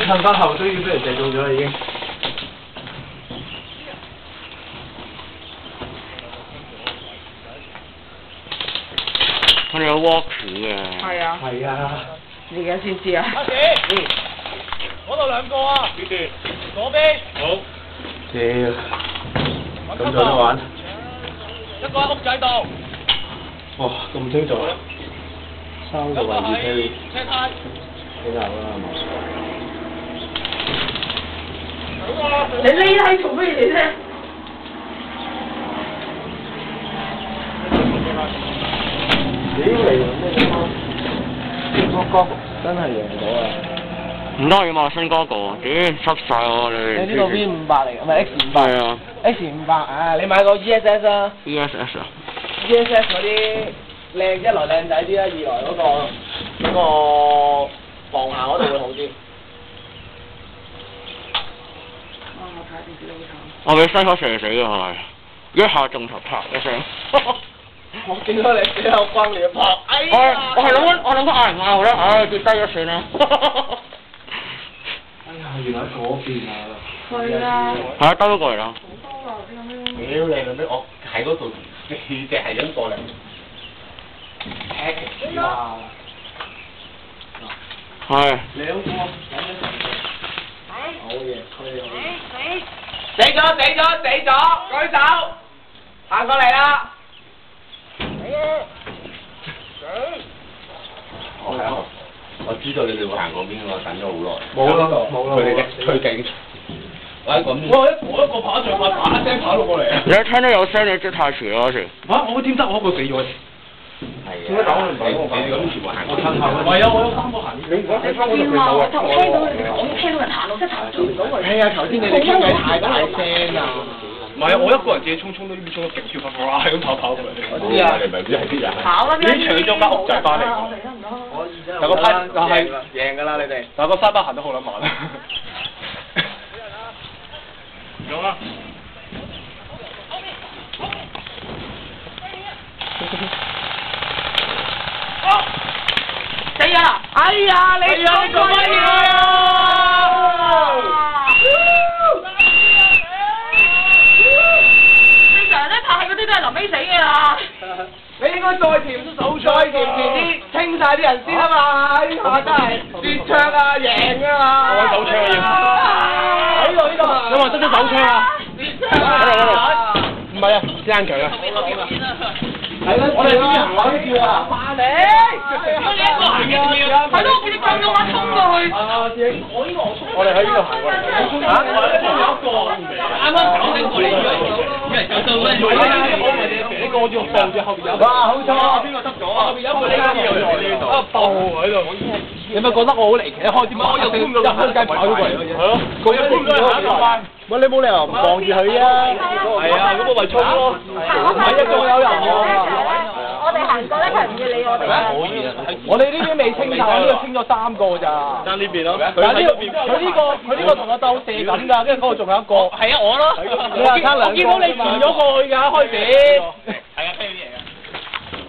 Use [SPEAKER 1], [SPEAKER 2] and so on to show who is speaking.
[SPEAKER 1] 褪翻後都已經俾人射中咗啦已經。
[SPEAKER 2] 佢哋有 walk 嘅。
[SPEAKER 3] 係啊。
[SPEAKER 1] 係啊。
[SPEAKER 3] 你而家先知啊。
[SPEAKER 4] 嗰度兩個啊，左邊。好。
[SPEAKER 1] 屌，咁做得玩？
[SPEAKER 4] 一個喺屋仔度。
[SPEAKER 1] 哇，咁清楚，3個位置 carry。
[SPEAKER 4] 車胎。
[SPEAKER 1] 幾難啦，
[SPEAKER 3] 你匿喺做咩嘢啫？
[SPEAKER 1] 屌你咩歌真係贏到啊！
[SPEAKER 2] 唔得要買新嗰個，屌濕晒喎你。
[SPEAKER 5] 你呢個 V500嚟嘅，唔係 X500。
[SPEAKER 2] 係啊。
[SPEAKER 5] X500，你買個 ESS 啊。
[SPEAKER 2] ESS 啊。
[SPEAKER 5] ESS 嗰啲靚，一來靚仔啲啦，二來嗰個防下嗰度會好啲。
[SPEAKER 3] 我睇電視好慘。
[SPEAKER 2] 我俾西科射死嘅係咪？一下中頭啪一聲。
[SPEAKER 5] 我見到你最後轟你一拍，哎呀！
[SPEAKER 2] 我係諗緊嗌唔嗌好咧，唉跌低咗算啦。
[SPEAKER 1] 哎呀，原來喺嗰邊啊！
[SPEAKER 3] 係啊。
[SPEAKER 2] 係啊，兜咗過嚟啦。
[SPEAKER 3] 好多啊！啲咁樣。
[SPEAKER 4] 屌你老味，我喺嗰度4隻係咁過嚟。
[SPEAKER 1] 踢啊！
[SPEAKER 2] 係。
[SPEAKER 1] 兩個飲咗成隻。好嘢，佢好。
[SPEAKER 5] 死咗！舉手，行過嚟啦！
[SPEAKER 4] 我知道你哋會行嗰邊，我等咗好耐。
[SPEAKER 1] 冇啦，
[SPEAKER 4] 佢哋嘅推警。我喺嗰邊。我一個跑上快，啪一聲跑到過嚟啊！
[SPEAKER 2] 你一聽到有聲，你即太遲啦嗰時。
[SPEAKER 4] 我點得我一個死咗？係啊。點解打我唔係我？你咁全部行過親後。係啊，我有3個行。你3個就冇啊！
[SPEAKER 3] 我聽到人行路真係做唔到佢。
[SPEAKER 5] 係啊，頭先你哋傾偈太大聲啊！
[SPEAKER 4] 唔係啊，我一個人自己衝都呢邊衝得極超快，哇咁跑過嚟。我知啊，你咪知係啲人。
[SPEAKER 3] 跑啦！
[SPEAKER 4] 已經搶咗間屋仔翻嚟。但個批就係
[SPEAKER 5] 贏㗎啦，你哋。
[SPEAKER 4] 但個沙巴行得好撚慢啊！用啊！
[SPEAKER 3] 死啊！哎呀，你講過嘢啊！正常咧拍戲嗰啲都係臨尾死嘅啦。
[SPEAKER 5] 你應該再甜啲，清晒啲人先啊嘛！呢下真係絕唱啊，贏啊嘛！
[SPEAKER 4] 我揾手槍要。
[SPEAKER 5] 呢度
[SPEAKER 4] 有冇人執咗手槍啊？唔係啊，堅強啊！
[SPEAKER 5] 係啦，我哋呢邊行攞啲票啊！慢你！
[SPEAKER 3] 係咯，我見你咁用馬衝過去。
[SPEAKER 4] 我哋喺呢度行過嚟。嚇！啱啱搞緊過嚟，以為走到咧。你過住報住後邊有。
[SPEAKER 5] 哇！好彩啊！
[SPEAKER 4] 邊個得咗啊？後邊有個呢度。啊！報喺度。
[SPEAKER 5] 你咪覺得我好離奇？開點解我又開街跑咗過嚟嘅？
[SPEAKER 4] 係咯。佢一般都係行一班。
[SPEAKER 5] 喂，你冇理由唔望住佢啊！
[SPEAKER 4] 係啊，咁我咪衝咯。
[SPEAKER 5] 唔係一個有人喎。
[SPEAKER 3] 我哋行過咧，佢唔要理我哋。
[SPEAKER 4] 可以啊！
[SPEAKER 5] 我哋呢邊未清晒，呢度清咗3個咋。
[SPEAKER 4] 爭呢邊咯。
[SPEAKER 5] 佢呢個同我鬥射緊㗎，跟住嗰度仲有一個。
[SPEAKER 4] 係啊，我咯。
[SPEAKER 5] 你話差2個。我見到你傳咗過去㗎，開始。